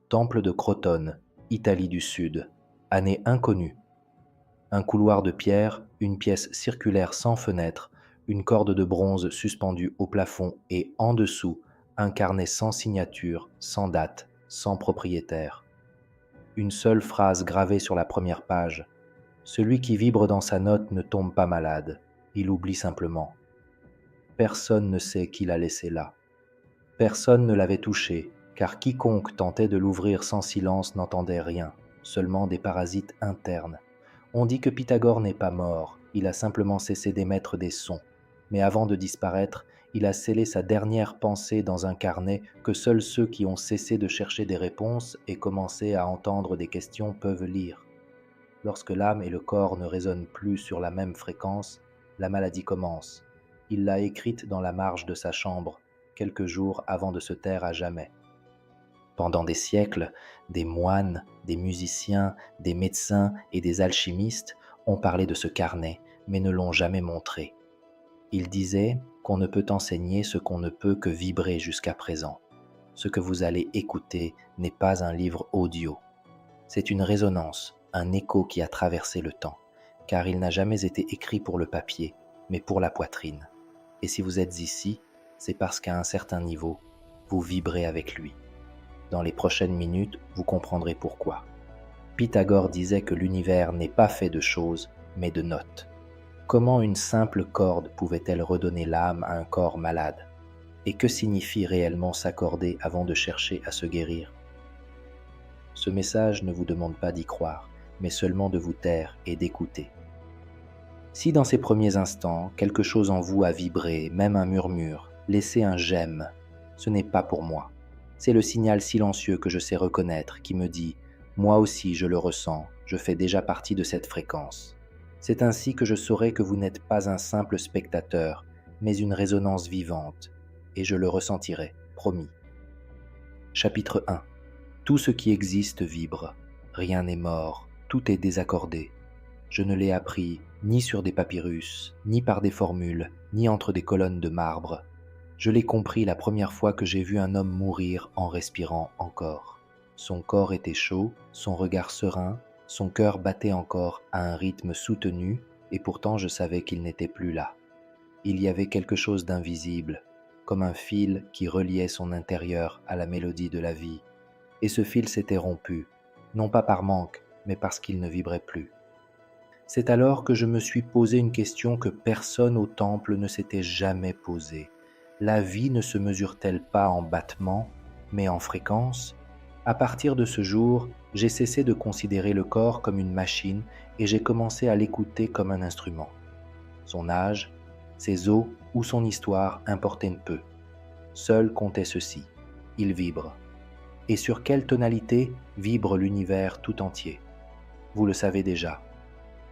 Temple de Crotone, Italie du Sud. Année inconnue. Un couloir de pierre, une pièce circulaire sans fenêtre, une corde de bronze suspendue au plafond et, en dessous, un carnet sans signature, sans date, sans propriétaire. Une seule phrase gravée sur la première page. Celui qui vibre dans sa note ne tombe pas malade, il oublie simplement. Personne ne sait qui l'a laissé là. Personne ne l'avait touché, car quiconque tentait de l'ouvrir sans silence n'entendait rien, seulement des parasites internes. On dit que Pythagore n'est pas mort, il a simplement cessé d'émettre des sons. Mais avant de disparaître, il a scellé sa dernière pensée dans un carnet que seuls ceux qui ont cessé de chercher des réponses et commencé à entendre des questions peuvent lire. Lorsque l'âme et le corps ne résonnent plus sur la même fréquence, la maladie commence. Il l'a écrite dans la marge de sa chambre, quelques jours avant de se taire à jamais. Pendant des siècles, des moines, des musiciens, des médecins et des alchimistes ont parlé de ce carnet, mais ne l'ont jamais montré. Ils disaient qu'on ne peut enseigner ce qu'on ne peut que vibrer jusqu'à présent. Ce que vous allez écouter n'est pas un livre audio. C'est une résonance, un écho qui a traversé le temps, car il n'a jamais été écrit pour le papier, mais pour la poitrine. Et si vous êtes ici, c'est parce qu'à un certain niveau, vous vibrez avec lui. Dans les prochaines minutes, vous comprendrez pourquoi. Pythagore disait que l'univers n'est pas fait de choses, mais de notes. Comment une simple corde pouvait-elle redonner l'âme à un corps malade? Et que signifie réellement s'accorder avant de chercher à se guérir? Ce message ne vous demande pas d'y croire, mais seulement de vous taire et d'écouter. Si dans ces premiers instants, quelque chose en vous a vibré, même un murmure, laissez un j'aime, ce n'est pas pour moi. C'est le signal silencieux que je sais reconnaître qui me dit « moi aussi je le ressens, je fais déjà partie de cette fréquence ». C'est ainsi que je saurai que vous n'êtes pas un simple spectateur, mais une résonance vivante, et je le ressentirai, promis. Chapitre 1. Tout ce qui existe vibre, rien n'est mort, tout est désaccordé. Je ne l'ai appris ni sur des papyrus, ni par des formules, ni entre des colonnes de marbre. Je l'ai compris la première fois que j'ai vu un homme mourir en respirant encore. Son corps était chaud, son regard serein, son cœur battait encore à un rythme soutenu, et pourtant je savais qu'il n'était plus là. Il y avait quelque chose d'invisible, comme un fil qui reliait son intérieur à la mélodie de la vie. Et ce fil s'était rompu, non pas par manque, mais parce qu'il ne vibrait plus. C'est alors que je me suis posé une question que personne au temple ne s'était jamais posée. La vie ne se mesure-t-elle pas en battements, mais en fréquences? À partir de ce jour, j'ai cessé de considérer le corps comme une machine et j'ai commencé à l'écouter comme un instrument. Son âge, ses os ou son histoire importaient peu. Seul comptait ceci, il vibre. Et sur quelle tonalité vibre l'univers tout entier? Vous le savez déjà.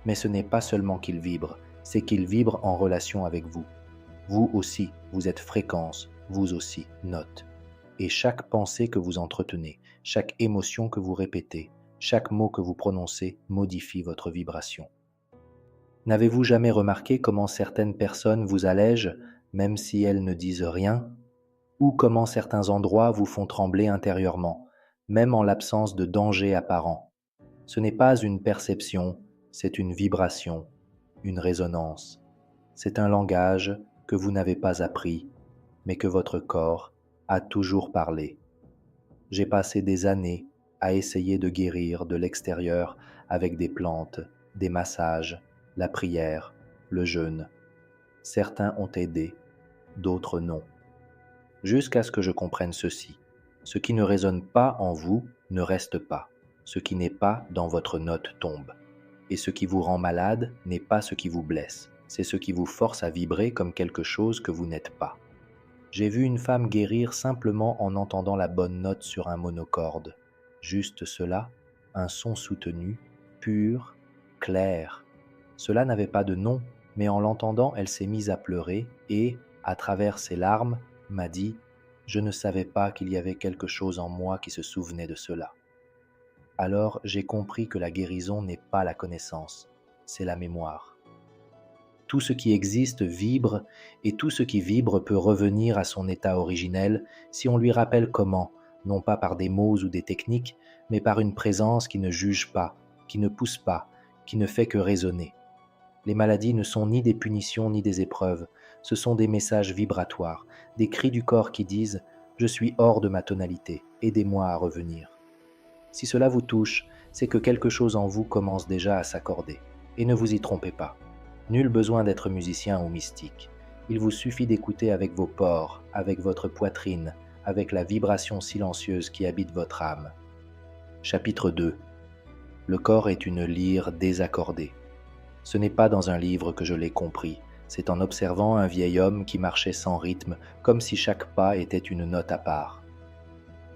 Mais ce n'est pas seulement qu'il vibre, c'est qu'il vibre en relation avec vous. Vous aussi, vous êtes fréquence, vous aussi, note. Et chaque pensée que vous entretenez, chaque émotion que vous répétez, chaque mot que vous prononcez modifie votre vibration. N'avez-vous jamais remarqué comment certaines personnes vous allègent, même si elles ne disent rien? Ou comment certains endroits vous font trembler intérieurement, même en l'absence de danger apparent? Ce n'est pas une perception, c'est une vibration, une résonance. C'est un langage que vous n'avez pas appris, mais que votre corps a toujours parlé. J'ai passé des années à essayer de guérir de l'extérieur avec des plantes, des massages, la prière, le jeûne. Certains ont aidé, d'autres non. Jusqu'à ce que je comprenne ceci. Ce qui ne résonne pas en vous ne reste pas. Ce qui n'est pas dans votre note tombe. Et ce qui vous rend malade n'est pas ce qui vous blesse. C'est ce qui vous force à vibrer comme quelque chose que vous n'êtes pas. J'ai vu une femme guérir simplement en entendant la bonne note sur un monocorde. Juste cela, un son soutenu, pur, clair. Cela n'avait pas de nom, mais en l'entendant, elle s'est mise à pleurer et, à travers ses larmes, m'a dit « Je ne savais pas qu'il y avait quelque chose en moi qui se souvenait de cela. » Alors j'ai compris que la guérison n'est pas la connaissance, c'est la mémoire. Tout ce qui existe vibre et tout ce qui vibre peut revenir à son état originel si on lui rappelle comment, non pas par des mots ou des techniques, mais par une présence qui ne juge pas, qui ne pousse pas, qui ne fait que raisonner. Les maladies ne sont ni des punitions ni des épreuves, ce sont des messages vibratoires, des cris du corps qui disent « Je suis hors de ma tonalité, aidez-moi à revenir ». Si cela vous touche, c'est que quelque chose en vous commence déjà à s'accorder. Et ne vous y trompez pas. Nul besoin d'être musicien ou mystique. Il vous suffit d'écouter avec vos pores, avec votre poitrine, avec la vibration silencieuse qui habite votre âme. Chapitre 2. Le corps est une lyre désaccordée. Ce n'est pas dans un livre que je l'ai compris, c'est en observant un vieil homme qui marchait sans rythme, comme si chaque pas était une note à part.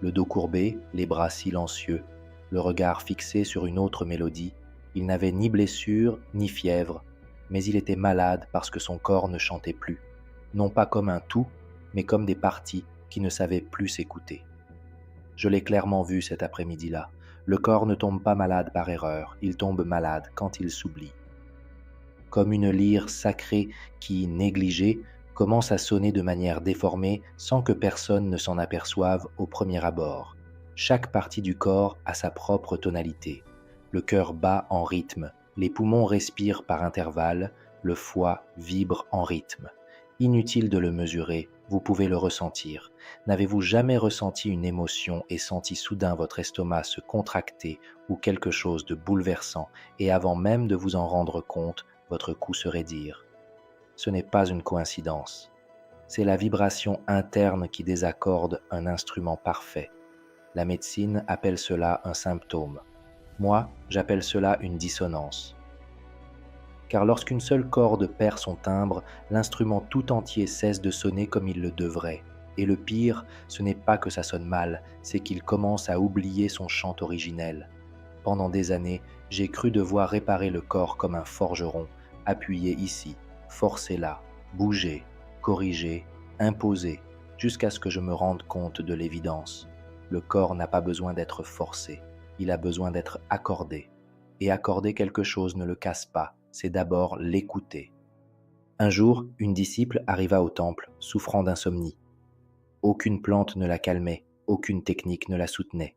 Le dos courbé, les bras silencieux, le regard fixé sur une autre mélodie, il n'avait ni blessure ni fièvre, mais il était malade parce que son corps ne chantait plus, non pas comme un tout, mais comme des parties qui ne savaient plus s'écouter. Je l'ai clairement vu cet après-midi-là. Le corps ne tombe pas malade par erreur, il tombe malade quand il s'oublie. Comme une lyre sacrée qui, négligée, commence à sonner de manière déformée sans que personne ne s'en aperçoive au premier abord. Chaque partie du corps a sa propre tonalité. Le cœur bat en rythme, les poumons respirent par intervalles, le foie vibre en rythme. Inutile de le mesurer, vous pouvez le ressentir. N'avez-vous jamais ressenti une émotion et senti soudain votre estomac se contracter ou quelque chose de bouleversant et avant même de vous en rendre compte, votre cou se raidir? Ce n'est pas une coïncidence. C'est la vibration interne qui désaccorde un instrument parfait. La médecine appelle cela un symptôme. Moi, j'appelle cela une dissonance. Car lorsqu'une seule corde perd son timbre, l'instrument tout entier cesse de sonner comme il le devrait. Et le pire, ce n'est pas que ça sonne mal, c'est qu'il commence à oublier son chant originel. Pendant des années, j'ai cru devoir réparer le corps comme un forgeron, appuyer ici, forcer là, bouger, corriger, imposer, jusqu'à ce que je me rende compte de l'évidence. Le corps n'a pas besoin d'être forcé, il a besoin d'être accordé. Et accorder quelque chose ne le casse pas, c'est d'abord l'écouter. Un jour, une disciple arriva au temple, souffrant d'insomnie. Aucune plante ne la calmait, aucune technique ne la soutenait.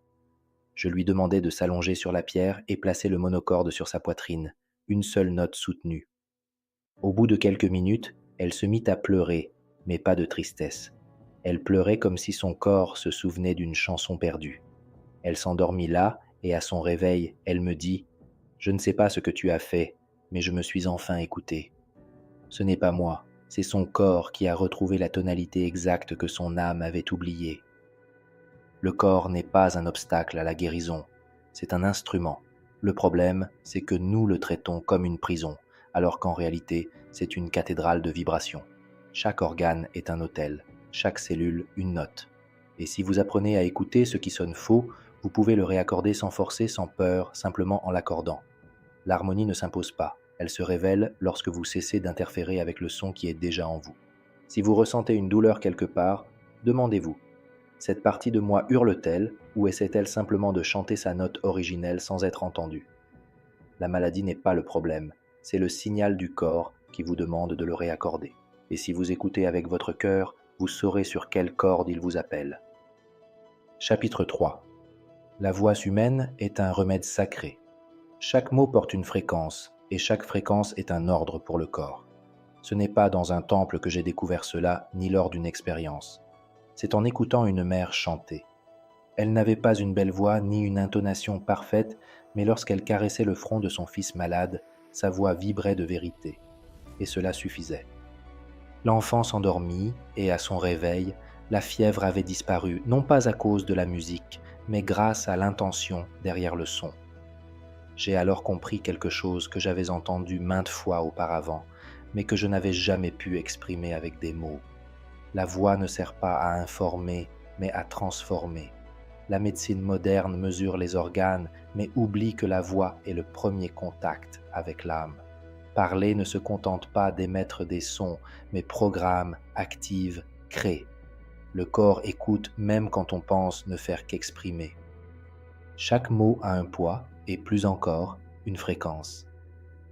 Je lui demandai de s'allonger sur la pierre et placer le monocorde sur sa poitrine, une seule note soutenue. Au bout de quelques minutes, elle se mit à pleurer, mais pas de tristesse. Elle pleurait comme si son corps se souvenait d'une chanson perdue. Elle s'endormit là, et à son réveil, elle me dit « Je ne sais pas ce que tu as fait, mais je me suis enfin écoutée. Ce n'est pas moi, c'est son corps qui a retrouvé la tonalité exacte que son âme avait oubliée. » Le corps n'est pas un obstacle à la guérison, c'est un instrument. Le problème, c'est que nous le traitons comme une prison, alors qu'en réalité, c'est une cathédrale de vibrations. Chaque organe est un autel, chaque cellule une note. Et si vous apprenez à écouter ce qui sonne faux, vous pouvez le réaccorder sans forcer, sans peur, simplement en l'accordant. L'harmonie ne s'impose pas, elle se révèle lorsque vous cessez d'interférer avec le son qui est déjà en vous. Si vous ressentez une douleur quelque part, demandez-vous, cette partie de moi hurle-t-elle ou essaie-t-elle simplement de chanter sa note originelle sans être entendue? La maladie n'est pas le problème, c'est le signal du corps qui vous demande de le réaccorder. Et si vous écoutez avec votre cœur, vous saurez sur quelle corde il vous appelle. Chapitre 3. La voix humaine est un remède sacré. Chaque mot porte une fréquence, et chaque fréquence est un ordre pour le corps. Ce n'est pas dans un temple que j'ai découvert cela, ni lors d'une expérience. C'est en écoutant une mère chanter. Elle n'avait pas une belle voix ni une intonation parfaite, mais lorsqu'elle caressait le front de son fils malade, sa voix vibrait de vérité. Et cela suffisait. L'enfant s'endormit, et à son réveil, la fièvre avait disparu, non pas à cause de la musique, mais grâce à l'intention derrière le son. J'ai alors compris quelque chose que j'avais entendu maintes fois auparavant, mais que je n'avais jamais pu exprimer avec des mots. La voix ne sert pas à informer, mais à transformer. La médecine moderne mesure les organes, mais oublie que la voix est le premier contact avec l'âme. Parler ne se contente pas d'émettre des sons, mais programme, active, crée. Le corps écoute même quand on pense ne faire qu'exprimer. Chaque mot a un poids, et plus encore, une fréquence.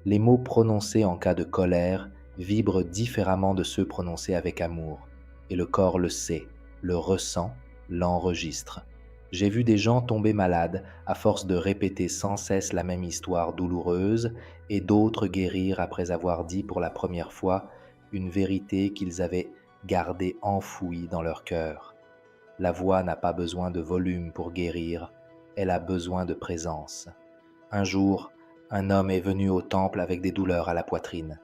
Les mots prononcés en cas de colère vibrent différemment de ceux prononcés avec amour, et le corps le sait, le ressent, l'enregistre. J'ai vu des gens tomber malades à force de répéter sans cesse la même histoire douloureuse et d'autres guérir après avoir dit pour la première fois une vérité qu'ils avaient gardée enfouie dans leur cœur. La voix n'a pas besoin de volume pour guérir, elle a besoin de présence. Un jour, un homme est venu au temple avec des douleurs à la poitrine.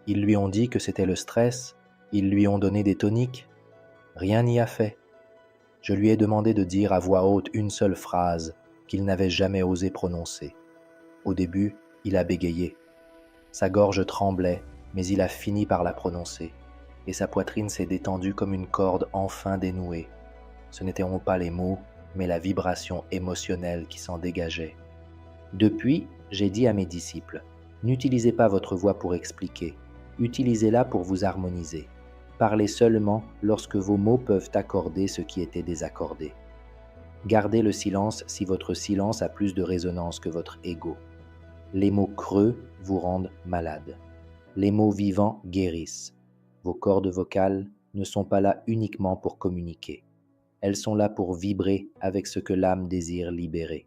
Ils lui ont dit que c'était le stress, ils lui ont donné des toniques. Rien n'y a fait. Je lui ai demandé de dire à voix haute une seule phrase qu'il n'avait jamais osé prononcer. Au début, il a bégayé. Sa gorge tremblait, mais il a fini par la prononcer, et sa poitrine s'est détendue comme une corde enfin dénouée. Ce n'étaient pas les mots, mais la vibration émotionnelle qui s'en dégageait. Depuis, j'ai dit à mes disciples, n'utilisez pas votre voix pour expliquer, utilisez-la pour vous harmoniser. Parlez seulement lorsque vos mots peuvent accorder ce qui était désaccordé. Gardez le silence si votre silence a plus de résonance que votre ego. Les mots creux vous rendent malade. Les mots vivants guérissent. Vos cordes vocales ne sont pas là uniquement pour communiquer. Elles sont là pour vibrer avec ce que l'âme désire libérer.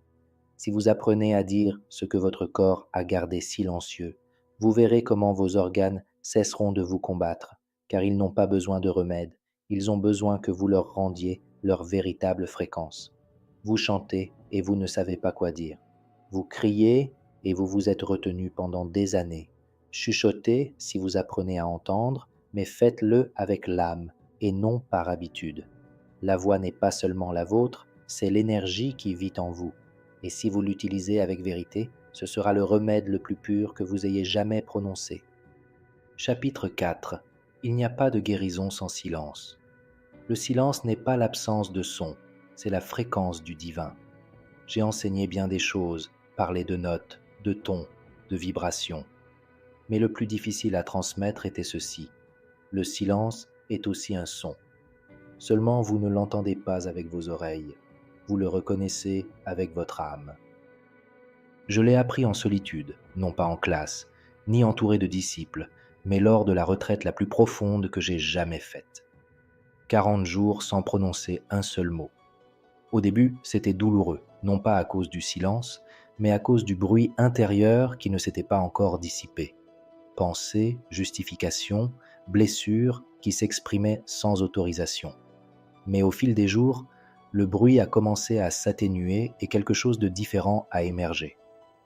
Si vous apprenez à dire ce que votre corps a gardé silencieux, vous verrez comment vos organes cesseront de vous combattre, car ils n'ont pas besoin de remède, ils ont besoin que vous leur rendiez leur véritable fréquence. Vous chantez et vous ne savez pas quoi dire. Vous criez et vous vous êtes retenu pendant des années. Chuchotez si vous apprenez à entendre, mais faites-le avec l'âme et non par habitude. La voix n'est pas seulement la vôtre, c'est l'énergie qui vit en vous. Et si vous l'utilisez avec vérité, ce sera le remède le plus pur que vous ayez jamais prononcé. Chapitre 4. Il n'y a pas de guérison sans silence. Le silence n'est pas l'absence de son, c'est la fréquence du divin. J'ai enseigné bien des choses, parlé de notes, de tons, de vibrations. Mais le plus difficile à transmettre était ceci. Le silence est aussi un son. Seulement vous ne l'entendez pas avec vos oreilles, vous le reconnaissez avec votre âme. Je l'ai appris en solitude, non pas en classe, ni entouré de disciples, mais lors de la retraite la plus profonde que j'ai jamais faite. 40 jours sans prononcer un seul mot. Au début, c'était douloureux, non pas à cause du silence, mais à cause du bruit intérieur qui ne s'était pas encore dissipé. Pensées, justifications, blessures qui s'exprimaient sans autorisation. Mais au fil des jours, le bruit a commencé à s'atténuer et quelque chose de différent a émergé.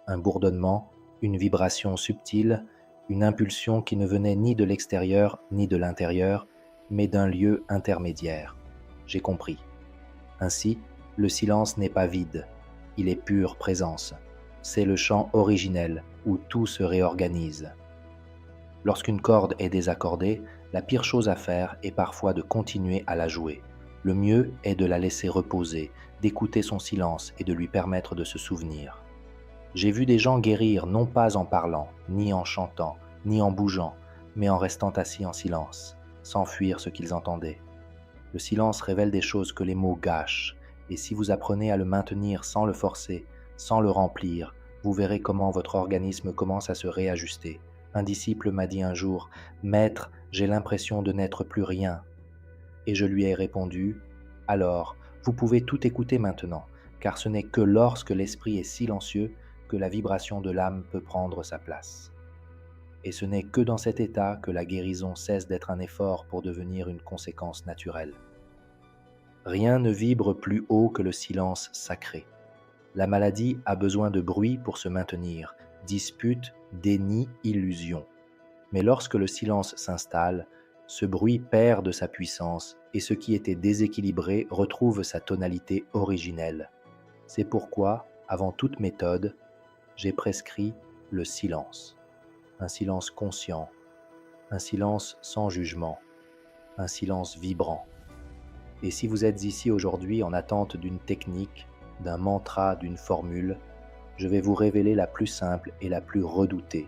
Un bourdonnement, une vibration subtile, une impulsion qui ne venait ni de l'extérieur ni de l'intérieur, mais d'un lieu intermédiaire. J'ai compris. Ainsi, le silence n'est pas vide, il est pure présence. C'est le chant originel où tout se réorganise. Lorsqu'une corde est désaccordée, la pire chose à faire est parfois de continuer à la jouer. Le mieux est de la laisser reposer, d'écouter son silence et de lui permettre de se souvenir. J'ai vu des gens guérir non pas en parlant, ni en chantant, ni en bougeant, mais en restant assis en silence, sans fuir ce qu'ils entendaient. Le silence révèle des choses que les mots gâchent, et si vous apprenez à le maintenir sans le forcer, sans le remplir, vous verrez comment votre organisme commence à se réajuster. Un disciple m'a dit un jour, « Maître, j'ai l'impression de n'être plus rien. » Et je lui ai répondu, « Alors, vous pouvez tout écouter maintenant, car ce n'est que lorsque l'esprit est silencieux que la vibration de l'âme peut prendre sa place. » Et ce n'est que dans cet état que la guérison cesse d'être un effort pour devenir une conséquence naturelle. Rien ne vibre plus haut que le silence sacré. La maladie a besoin de bruit pour se maintenir, dispute, déni, illusion. Mais lorsque le silence s'installe, ce bruit perd de sa puissance et ce qui était déséquilibré retrouve sa tonalité originelle. C'est pourquoi, avant toute méthode, j'ai prescrit le silence. Un silence conscient, un silence sans jugement, un silence vibrant. Et si vous êtes ici aujourd'hui en attente d'une technique, d'un mantra, d'une formule, je vais vous révéler la plus simple et la plus redoutée.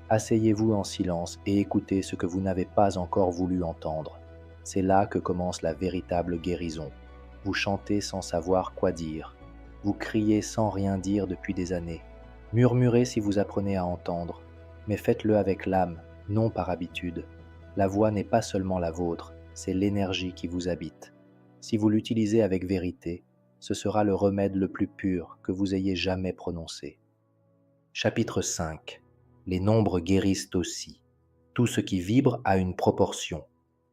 Asseyez-vous en silence et écoutez ce que vous n'avez pas encore voulu entendre. C'est là que commence la véritable guérison. Vous chantez sans savoir quoi dire. Vous criez sans rien dire depuis des années. Murmurez si vous apprenez à entendre, mais faites-le avec l'âme, non par habitude. La voix n'est pas seulement la vôtre, c'est l'énergie qui vous habite. Si vous l'utilisez avec vérité, ce sera le remède le plus pur que vous ayez jamais prononcé. Chapitre 5. Les nombres guérissent aussi. Tout ce qui vibre a une proportion.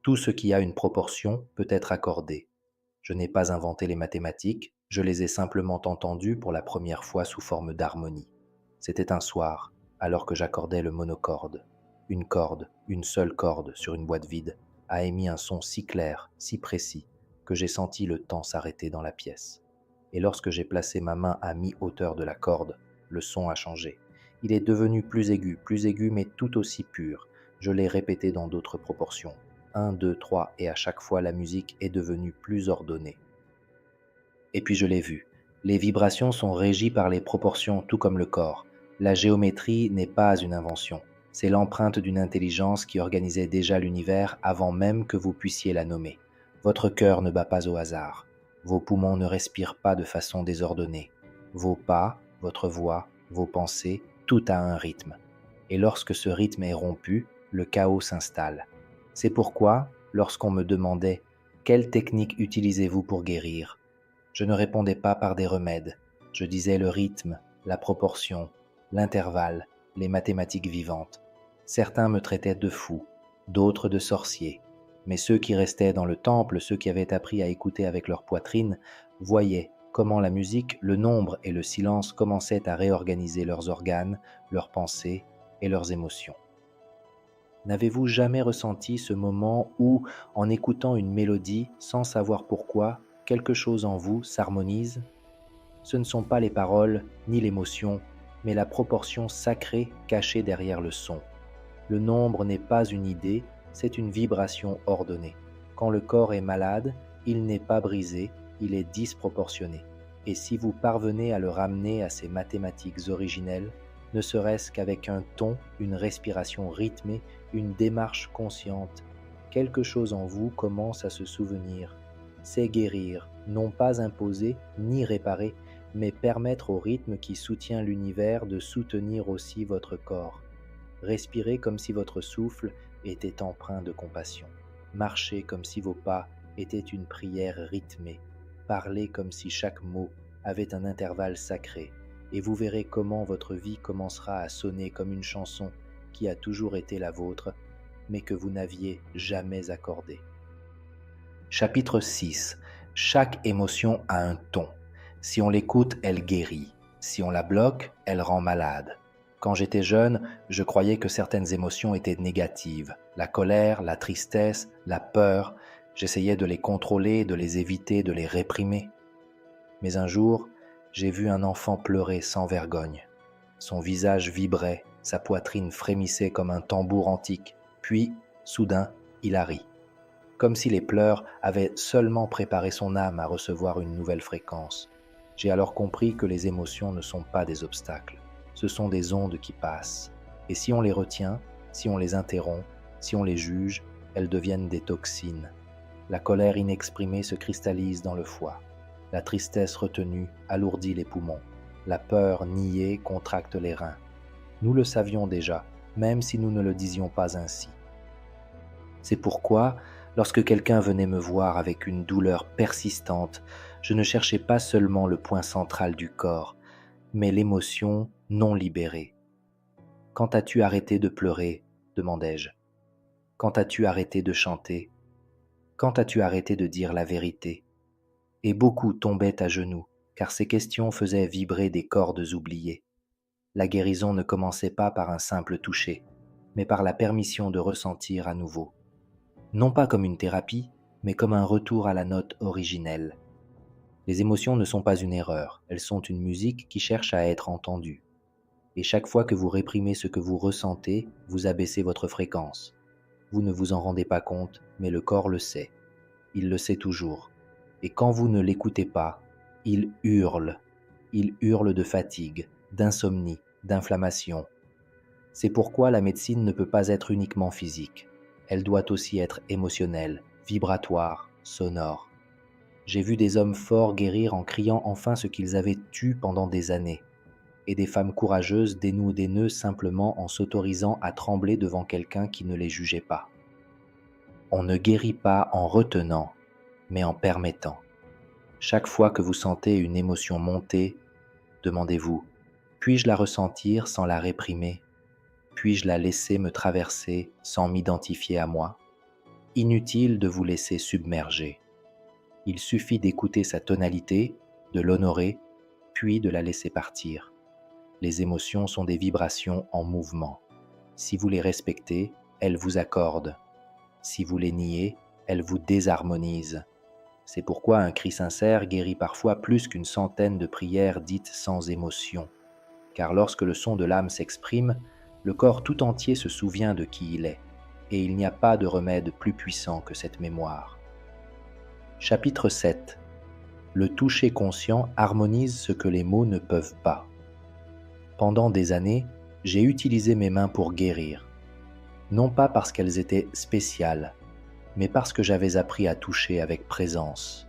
Tout ce qui a une proportion peut être accordé. Je n'ai pas inventé les mathématiques, je les ai simplement entendues pour la première fois sous forme d'harmonie. C'était un soir, alors que j'accordais le monocorde. Une corde, une seule corde sur une boîte vide, a émis un son si clair, si précis, que j'ai senti le temps s'arrêter dans la pièce. Et lorsque j'ai placé ma main à mi-hauteur de la corde, le son a changé. Il est devenu plus aigu mais tout aussi pur. Je l'ai répété dans d'autres proportions. 1, 2, 3, et à chaque fois la musique est devenue plus ordonnée. Et puis je l'ai vu. Les vibrations sont régies par les proportions tout comme le corps. La géométrie n'est pas une invention. C'est l'empreinte d'une intelligence qui organisait déjà l'univers avant même que vous puissiez la nommer. Votre cœur ne bat pas au hasard. Vos poumons ne respirent pas de façon désordonnée. Vos pas, votre voix, vos pensées, tout a un rythme. Et lorsque ce rythme est rompu, le chaos s'installe. C'est pourquoi, lorsqu'on me demandait « Quelle technique utilisez-vous pour guérir ?» je ne répondais pas par des remèdes. Je disais le rythme, la proportion, l'intervalle, les mathématiques vivantes. Certains me traitaient de fou, d'autres de sorcier. Mais ceux qui restaient dans le temple, ceux qui avaient appris à écouter avec leur poitrine, voyaient comment la musique, le nombre et le silence commençaient à réorganiser leurs organes, leurs pensées et leurs émotions. N'avez-vous jamais ressenti ce moment où, en écoutant une mélodie, sans savoir pourquoi, quelque chose en vous s'harmonise? Ce ne sont pas les paroles ni l'émotion, mais la proportion sacrée cachée derrière le son. Le nombre n'est pas une idée, c'est une vibration ordonnée. Quand le corps est malade, il n'est pas brisé, il est disproportionné. Et si vous parvenez à le ramener à ses mathématiques originelles, ne serait-ce qu'avec un ton, une respiration rythmée, une démarche consciente, quelque chose en vous commence à se souvenir. C'est guérir, non pas imposer ni réparer, mais permettre au rythme qui soutient l'univers de soutenir aussi votre corps. Respirez comme si votre souffle était empreint de compassion. Marchez comme si vos pas étaient une prière rythmée. Parlez comme si chaque mot avait un intervalle sacré. Et vous verrez comment votre vie commencera à sonner comme une chanson qui a toujours été la vôtre, mais que vous n'aviez jamais accordée. Chapitre 6. Chaque émotion a un ton. Si on l'écoute, elle guérit. Si on la bloque, elle rend malade. Quand j'étais jeune, je croyais que certaines émotions étaient négatives. La colère, la tristesse, la peur. J'essayais de les contrôler, de les éviter, de les réprimer. Mais un jour, j'ai vu un enfant pleurer sans vergogne. Son visage vibrait, sa poitrine frémissait comme un tambour antique. Puis, soudain, il a ri. Comme si les pleurs avaient seulement préparé son âme à recevoir une nouvelle fréquence. J'ai alors compris que les émotions ne sont pas des obstacles. Ce sont des ondes qui passent. Et si on les retient, si on les interrompt, si on les juge, elles deviennent des toxines. La colère inexprimée se cristallise dans le foie. La tristesse retenue alourdit les poumons. La peur niée contracte les reins. Nous le savions déjà, même si nous ne le disions pas ainsi. C'est pourquoi, lorsque quelqu'un venait me voir avec une douleur persistante, je ne cherchais pas seulement le point central du corps, mais l'émotion non libérée. « Quand as-tu arrêté de pleurer ?» demandai-je. « Quand as-tu arrêté de chanter ? Quand as-tu arrêté de dire la vérité ?» Et beaucoup tombaient à genoux, car ces questions faisaient vibrer des cordes oubliées. La guérison ne commençait pas par un simple toucher, mais par la permission de ressentir à nouveau. Non pas comme une thérapie, mais comme un retour à la note originelle. Les émotions ne sont pas une erreur, elles sont une musique qui cherche à être entendue. Et chaque fois que vous réprimez ce que vous ressentez, vous abaissez votre fréquence. Vous ne vous en rendez pas compte, mais le corps le sait. Il le sait toujours. Et quand vous ne l'écoutez pas, il hurle. Il hurle de fatigue, d'insomnie, d'inflammation. C'est pourquoi la médecine ne peut pas être uniquement physique. Elle doit aussi être émotionnelle, vibratoire, sonore. J'ai vu des hommes forts guérir en criant enfin ce qu'ils avaient eu pendant des années, et des femmes courageuses dénouent des nœuds simplement en s'autorisant à trembler devant quelqu'un qui ne les jugeait pas. On ne guérit pas en retenant, mais en permettant. Chaque fois que vous sentez une émotion monter, demandez-vous, puis-je la ressentir sans la réprimer? Puis-je la laisser me traverser sans m'identifier à moi? Inutile de vous laisser submerger. Il suffit d'écouter sa tonalité, de l'honorer, puis de la laisser partir. Les émotions sont des vibrations en mouvement. Si vous les respectez, elles vous accordent. Si vous les niez, elles vous désharmonisent. C'est pourquoi un cri sincère guérit parfois plus qu'une centaine de prières dites sans émotion. Car lorsque le son de l'âme s'exprime, le corps tout entier se souvient de qui il est, et il n'y a pas de remède plus puissant que cette mémoire. Chapitre 7. Le toucher conscient harmonise ce que les mots ne peuvent pas. Pendant des années, j'ai utilisé mes mains pour guérir. Non pas parce qu'elles étaient spéciales, mais parce que j'avais appris à toucher avec présence.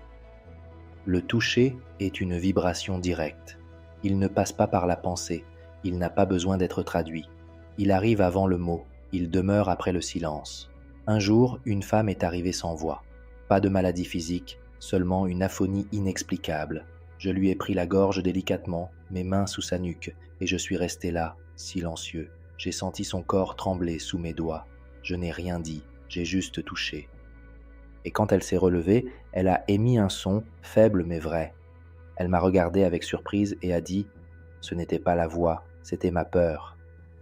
Le toucher est une vibration directe. Il ne passe pas par la pensée, il n'a pas besoin d'être traduit. Il arrive avant le mot, il demeure après le silence. Un jour, une femme est arrivée sans voix. Pas de maladie physique, seulement une aphonie inexplicable. Je lui ai pris la gorge délicatement, mes mains sous sa nuque, et je suis resté là, silencieux. J'ai senti son corps trembler sous mes doigts. Je n'ai rien dit, j'ai juste touché. Et quand elle s'est relevée, elle a émis un son, faible mais vrai. Elle m'a regardé avec surprise et a dit « Ce n'était pas la voix, c'était ma peur. »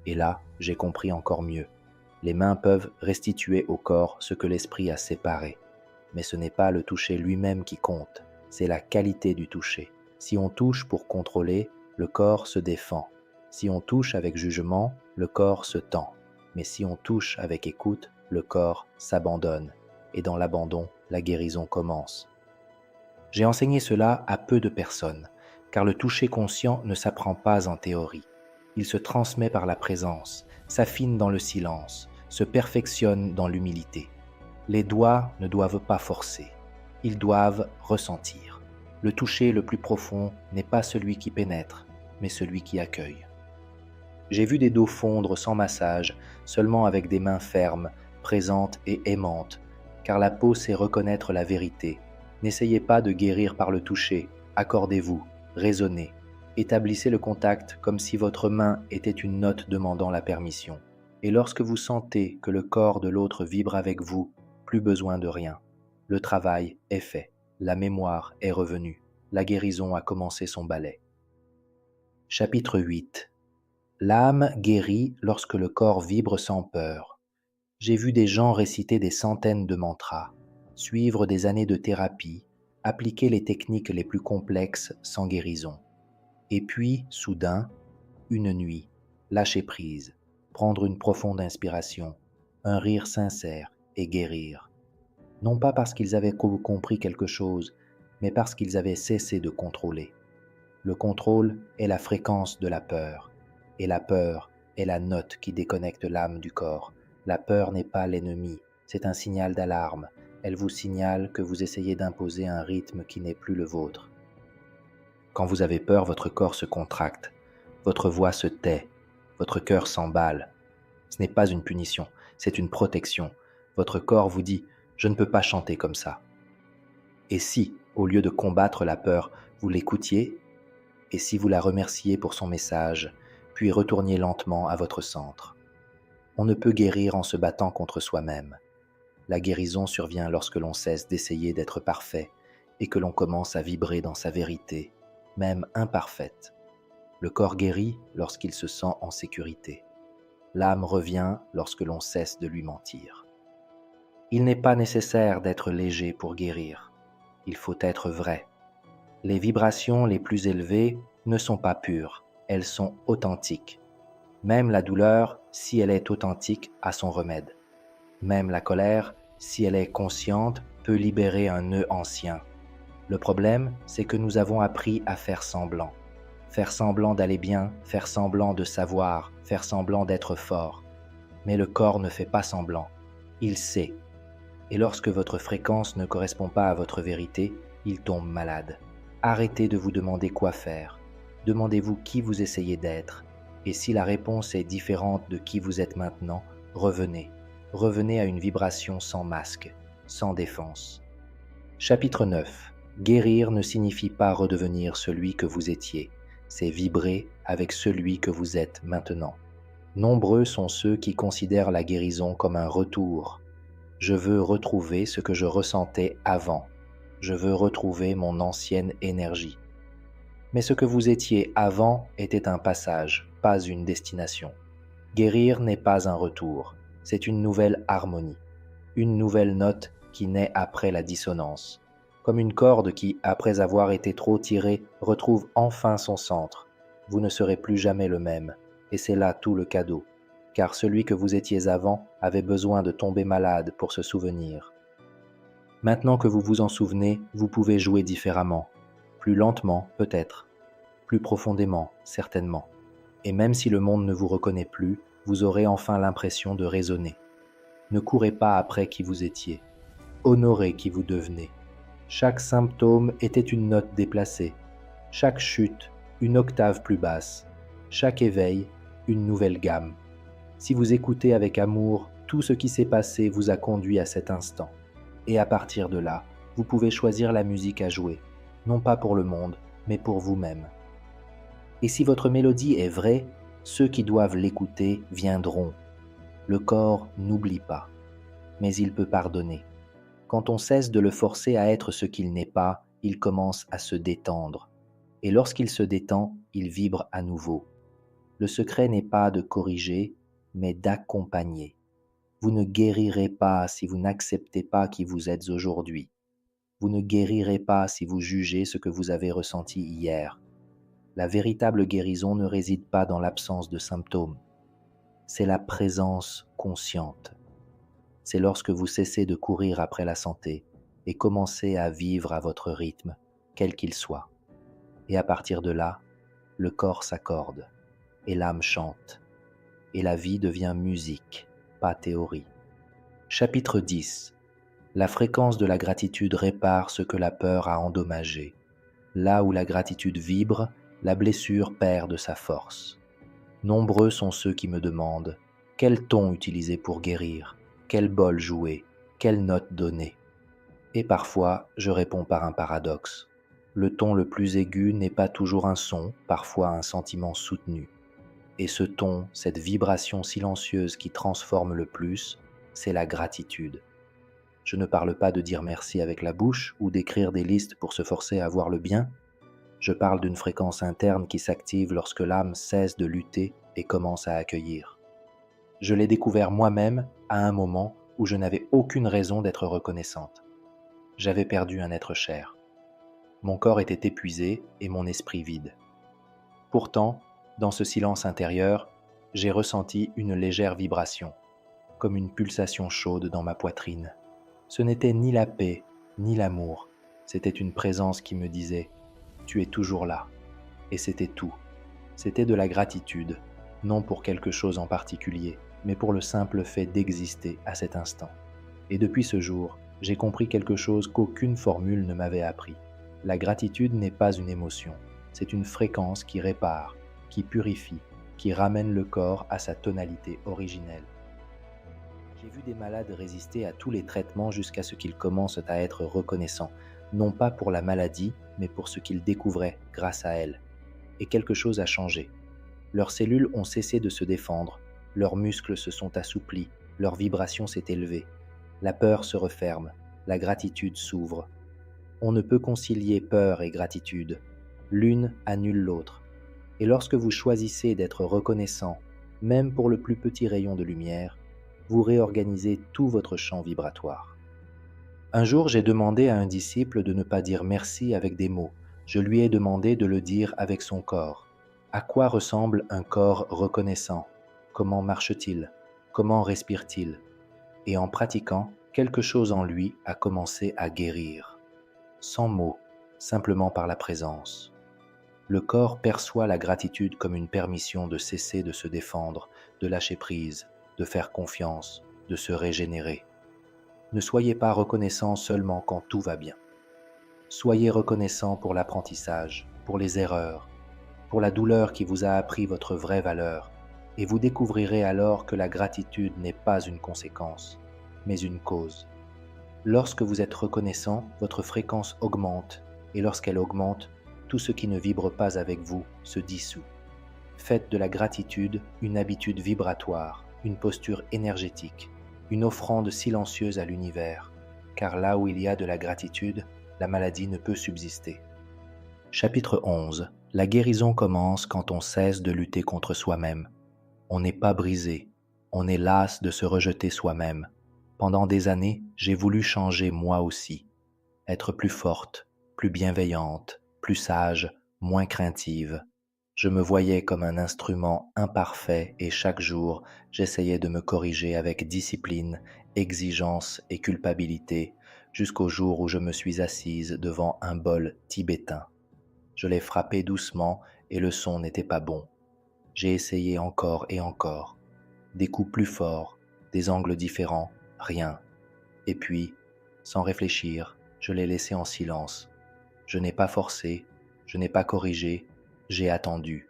Et là, j'ai compris encore mieux. Les mains peuvent restituer au corps ce que l'esprit a séparé. Mais ce n'est pas le toucher lui-même qui compte, c'est la qualité du toucher. Si on touche pour contrôler, le corps se défend. Si on touche avec jugement, le corps se tend. Mais si on touche avec écoute, le corps s'abandonne. Et dans l'abandon, la guérison commence. J'ai enseigné cela à peu de personnes, car le toucher conscient ne s'apprend pas en théorie. Il se transmet par la présence, s'affine dans le silence, se perfectionne dans l'humilité. Les doigts ne doivent pas forcer, ils doivent ressentir. Le toucher le plus profond n'est pas celui qui pénètre, mais celui qui accueille. J'ai vu des dos fondre sans massage, seulement avec des mains fermes, présentes et aimantes, car la peau sait reconnaître la vérité. N'essayez pas de guérir par le toucher, accordez-vous, raisonnez, établissez le contact comme si votre main était une note demandant la permission. Et lorsque vous sentez que le corps de l'autre vibre avec vous, plus besoin de rien. Le travail est fait, la mémoire est revenue, la guérison a commencé son balai. Chapitre 8. L'âme guérit lorsque le corps vibre sans peur. J'ai vu des gens réciter des centaines de mantras, suivre des années de thérapie, appliquer les techniques les plus complexes sans guérison. Et puis, soudain, une nuit, lâcher prise, prendre une profonde inspiration, un rire sincère et guérir. Non pas parce qu'ils avaient compris quelque chose, mais parce qu'ils avaient cessé de contrôler. Le contrôle est la fréquence de la peur, et la peur est la note qui déconnecte l'âme du corps. La peur n'est pas l'ennemi, c'est un signal d'alarme. Elle vous signale que vous essayez d'imposer un rythme qui n'est plus le vôtre. Quand vous avez peur, votre corps se contracte, votre voix se tait, votre cœur s'emballe. Ce n'est pas une punition, c'est une protection. Votre corps vous dit « je ne peux pas chanter comme ça ». Et si, au lieu de combattre la peur, vous l'écoutiez, et si vous la remerciez pour son message, puis retourniez lentement à votre centre. On ne peut guérir en se battant contre soi-même. La guérison survient lorsque l'on cesse d'essayer d'être parfait et que l'on commence à vibrer dans sa vérité, même imparfaite. Le corps guérit lorsqu'il se sent en sécurité. L'âme revient lorsque l'on cesse de lui mentir. Il n'est pas nécessaire d'être léger pour guérir. Il faut être vrai. Les vibrations les plus élevées ne sont pas pures, elles sont authentiques. Même la douleur, si elle est authentique, a son remède. Même la colère, si elle est consciente, peut libérer un nœud ancien. Le problème, c'est que nous avons appris à faire semblant. Faire semblant d'aller bien, faire semblant de savoir, faire semblant d'être fort. Mais le corps ne fait pas semblant, il sait. Et lorsque votre fréquence ne correspond pas à votre vérité, il tombe malade. Arrêtez de vous demander quoi faire. Demandez-vous qui vous essayez d'être. Et si la réponse est différente de qui vous êtes maintenant, revenez. Revenez à une vibration sans masque, sans défense. Chapitre 9. Guérir ne signifie pas redevenir celui que vous étiez, c'est vibrer avec celui que vous êtes maintenant. Nombreux sont ceux qui considèrent la guérison comme un retour. Je veux retrouver ce que je ressentais avant. Je veux retrouver mon ancienne énergie. Mais ce que vous étiez avant était un passage, pas une destination. Guérir n'est pas un retour, c'est une nouvelle harmonie, une nouvelle note qui naît après la dissonance, comme une corde qui, après avoir été trop tirée, retrouve enfin son centre. Vous ne serez plus jamais le même, et c'est là tout le cadeau, car celui que vous étiez avant avait besoin de tomber malade pour se souvenir. Maintenant que vous vous en souvenez, vous pouvez jouer différemment, plus lentement peut-être, plus profondément certainement. Et même si le monde ne vous reconnaît plus, vous aurez enfin l'impression de résonner. Ne courez pas après qui vous étiez. Honorez qui vous devenez. Chaque symptôme était une note déplacée. Chaque chute, une octave plus basse. Chaque éveil, une nouvelle gamme. Si vous écoutez avec amour, tout ce qui s'est passé vous a conduit à cet instant. Et à partir de là, vous pouvez choisir la musique à jouer, non pas pour le monde, mais pour vous-même. Et si votre mélodie est vraie, ceux qui doivent l'écouter viendront. Le corps n'oublie pas, mais il peut pardonner. Quand on cesse de le forcer à être ce qu'il n'est pas, il commence à se détendre. Et lorsqu'il se détend, il vibre à nouveau. Le secret n'est pas de corriger, mais d'accompagner. Vous ne guérirez pas si vous n'acceptez pas qui vous êtes aujourd'hui. Vous ne guérirez pas si vous jugez ce que vous avez ressenti hier. La véritable guérison ne réside pas dans l'absence de symptômes. C'est la présence consciente. C'est lorsque vous cessez de courir après la santé et commencez à vivre à votre rythme, quel qu'il soit. Et à partir de là, le corps s'accorde et l'âme chante. Et la vie devient musique, pas théorie. Chapitre 10. La fréquence de la gratitude répare ce que la peur a endommagé. Là où la gratitude vibre, la blessure perd de sa force. Nombreux sont ceux qui me demandent quel ton utiliser pour guérir, quel bol jouer, quelle note donner. Et parfois, je réponds par un paradoxe. Le ton le plus aigu n'est pas toujours un son, parfois un sentiment soutenu. Et ce ton, cette vibration silencieuse qui transforme le plus, c'est la gratitude. Je ne parle pas de dire merci avec la bouche ou d'écrire des listes pour se forcer à voir le bien. Je parle d'une fréquence interne qui s'active lorsque l'âme cesse de lutter et commence à accueillir. Je l'ai découvert moi-même à un moment où je n'avais aucune raison d'être reconnaissante. J'avais perdu un être cher. Mon corps était épuisé et mon esprit vide. Pourtant, dans ce silence intérieur, j'ai ressenti une légère vibration, comme une pulsation chaude dans ma poitrine. Ce n'était ni la paix, ni l'amour, c'était une présence qui me disait « Tu es toujours là ». Et c'était tout. C'était de la gratitude, non pour quelque chose en particulier, mais pour le simple fait d'exister à cet instant. Et depuis ce jour, j'ai compris quelque chose qu'aucune formule ne m'avait appris. La gratitude n'est pas une émotion, c'est une fréquence qui répare, qui purifie, qui ramène le corps à sa tonalité originelle. J'ai vu des malades résister à tous les traitements jusqu'à ce qu'ils commencent à être reconnaissants, non pas pour la maladie, mais pour ce qu'ils découvraient grâce à elle. Et quelque chose a changé. Leurs cellules ont cessé de se défendre, leurs muscles se sont assouplis, leur vibration s'est élevée. La peur se referme, la gratitude s'ouvre. On ne peut concilier peur et gratitude. L'une annule l'autre. Et lorsque vous choisissez d'être reconnaissant, même pour le plus petit rayon de lumière, vous réorganisez tout votre champ vibratoire. Un jour, j'ai demandé à un disciple de ne pas dire merci avec des mots. Je lui ai demandé de le dire avec son corps. À quoi ressemble un corps reconnaissant? Comment marche-t-il? Comment respire-t-il? Et en pratiquant, quelque chose en lui a commencé à guérir. Sans mots, simplement par la présence. Le corps perçoit la gratitude comme une permission de cesser de se défendre, de lâcher prise, de faire confiance, de se régénérer. Ne soyez pas reconnaissant seulement quand tout va bien. Soyez reconnaissant pour l'apprentissage, pour les erreurs, pour la douleur qui vous a appris votre vraie valeur, et vous découvrirez alors que la gratitude n'est pas une conséquence, mais une cause. Lorsque vous êtes reconnaissant, votre fréquence augmente et lorsqu'elle augmente, tout ce qui ne vibre pas avec vous se dissout. Faites de la gratitude une habitude vibratoire, une posture énergétique, une offrande silencieuse à l'univers, car là où il y a de la gratitude, la maladie ne peut subsister. Chapitre 11. La guérison commence quand on cesse de lutter contre soi-même. On n'est pas brisé, on est las de se rejeter soi-même. Pendant des années, j'ai voulu changer moi aussi, être plus forte, plus bienveillante, plus sage, moins craintive. Je me voyais comme un instrument imparfait et chaque jour, j'essayais de me corriger avec discipline, exigence et culpabilité, jusqu'au jour où je me suis assise devant un bol tibétain. Je l'ai frappé doucement et le son n'était pas bon. J'ai essayé encore et encore. Des coups plus forts, des angles différents, rien. Et puis, sans réfléchir, je l'ai laissé en silence. Je n'ai pas forcé, je n'ai pas corrigé, j'ai attendu.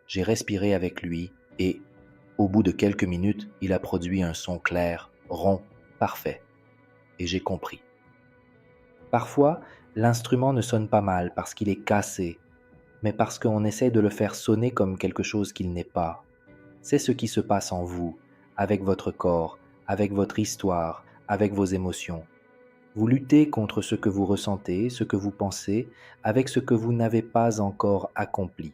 J'ai respiré avec lui et, au bout de quelques minutes, il a produit un son clair, rond, parfait. Et j'ai compris. Parfois, l'instrument ne sonne pas mal parce qu'il est cassé, mais parce qu'on essaie de le faire sonner comme quelque chose qu'il n'est pas. C'est ce qui se passe en vous, avec votre corps, avec votre histoire, avec vos émotions. Vous luttez contre ce que vous ressentez, ce que vous pensez, avec ce que vous n'avez pas encore accompli.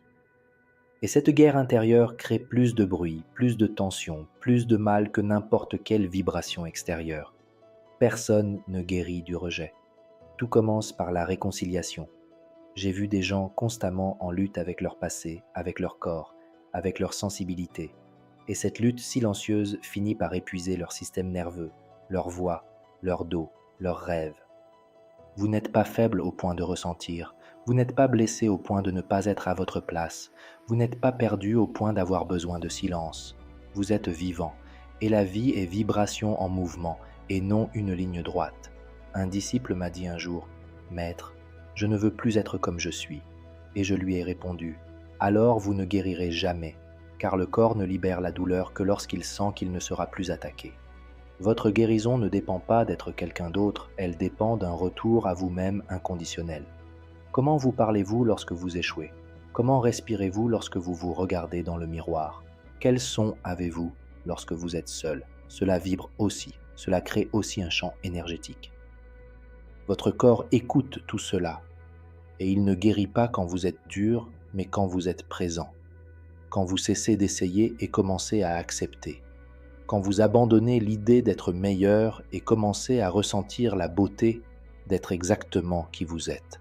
Et cette guerre intérieure crée plus de bruit, plus de tension, plus de mal que n'importe quelle vibration extérieure. Personne ne guérit du rejet. Tout commence par la réconciliation. J'ai vu des gens constamment en lutte avec leur passé, avec leur corps, avec leur sensibilité. Et cette lutte silencieuse finit par épuiser leur système nerveux, leur voix, leur dos, leurs rêves. Vous n'êtes pas faible au point de ressentir, vous n'êtes pas blessé au point de ne pas être à votre place, vous n'êtes pas perdu au point d'avoir besoin de silence. Vous êtes vivant, et la vie est vibration en mouvement, et non une ligne droite. Un disciple m'a dit un jour, « Maître, je ne veux plus être comme je suis. » Et je lui ai répondu, « Alors vous ne guérirez jamais, car le corps ne libère la douleur que lorsqu'il sent qu'il ne sera plus attaqué. Votre guérison ne dépend pas d'être quelqu'un d'autre, elle dépend d'un retour à vous-même inconditionnel. Comment vous parlez-vous lorsque vous échouez? Comment respirez-vous lorsque vous vous regardez dans le miroir? Quel son avez-vous lorsque vous êtes seul? Cela vibre aussi, cela crée aussi un champ énergétique. Votre corps écoute tout cela, et il ne guérit pas quand vous êtes dur, mais quand vous êtes présent, quand vous cessez d'essayer et commencez à accepter, quand vous abandonnez l'idée d'être meilleur et commencez à ressentir la beauté d'être exactement qui vous êtes.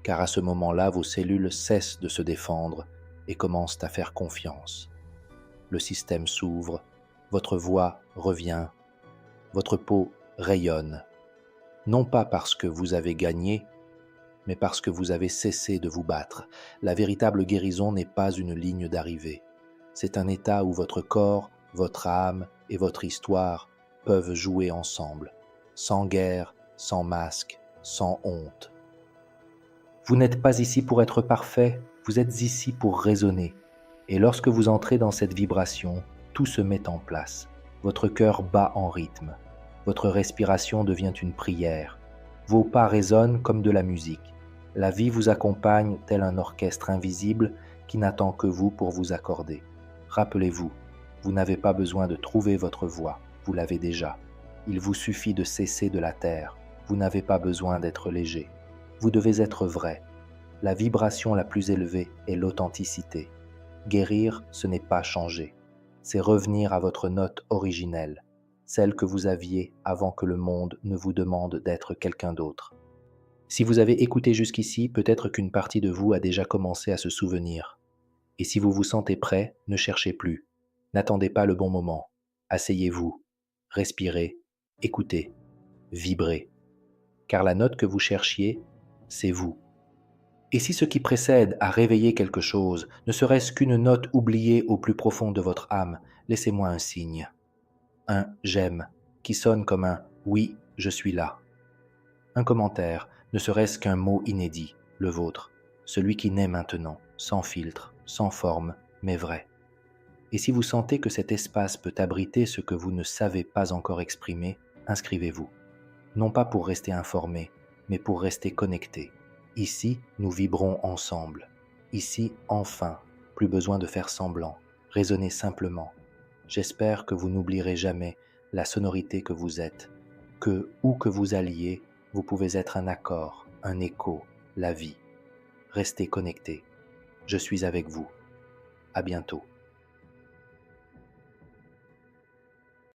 Car à ce moment-là, vos cellules cessent de se défendre et commencent à faire confiance. Le système s'ouvre, votre voix revient, votre peau rayonne, non pas parce que vous avez gagné, mais parce que vous avez cessé de vous battre. La véritable guérison n'est pas une ligne d'arrivée. C'est un état où votre corps, votre âme et votre histoire peuvent jouer ensemble, sans guerre, sans masque, sans honte. Vous n'êtes pas ici pour être parfait, vous êtes ici pour raisonner. Et lorsque vous entrez dans cette vibration, tout se met en place. Votre cœur bat en rythme. Votre respiration devient une prière. Vos pas résonnent comme de la musique. La vie vous accompagne tel un orchestre invisible qui n'attend que vous pour vous accorder. Rappelez-vous, vous n'avez pas besoin de trouver votre voie, vous l'avez déjà. Il vous suffit de cesser de la terre, vous n'avez pas besoin d'être léger. Vous devez être vrai. La vibration la plus élevée est l'authenticité. Guérir, ce n'est pas changer. C'est revenir à votre note originelle, celle que vous aviez avant que le monde ne vous demande d'être quelqu'un d'autre. Si vous avez écouté jusqu'ici, peut-être qu'une partie de vous a déjà commencé à se souvenir. Et si vous vous sentez prêt, ne cherchez plus. N'attendez pas le bon moment. Asseyez-vous, respirez, écoutez, vibrez. Car la note que vous cherchiez, c'est vous. Et si ce qui précède a réveillé quelque chose, ne serait-ce qu'une note oubliée au plus profond de votre âme, laissez-moi un signe. Un « j'aime » qui sonne comme un « oui, je suis là ». Un commentaire, ne serait-ce qu'un mot inédit, le vôtre, celui qui naît maintenant, sans filtre, sans forme, mais vrai. Et si vous sentez que cet espace peut abriter ce que vous ne savez pas encore exprimer, inscrivez-vous. Non pas pour rester informé, mais pour rester connecté. Ici, nous vibrons ensemble. Ici, enfin, plus besoin de faire semblant, raisonnez simplement. J'espère que vous n'oublierez jamais la sonorité que vous êtes, que, où que vous alliez, vous pouvez être un accord, un écho, la vie. Restez connectés. Je suis avec vous. À bientôt.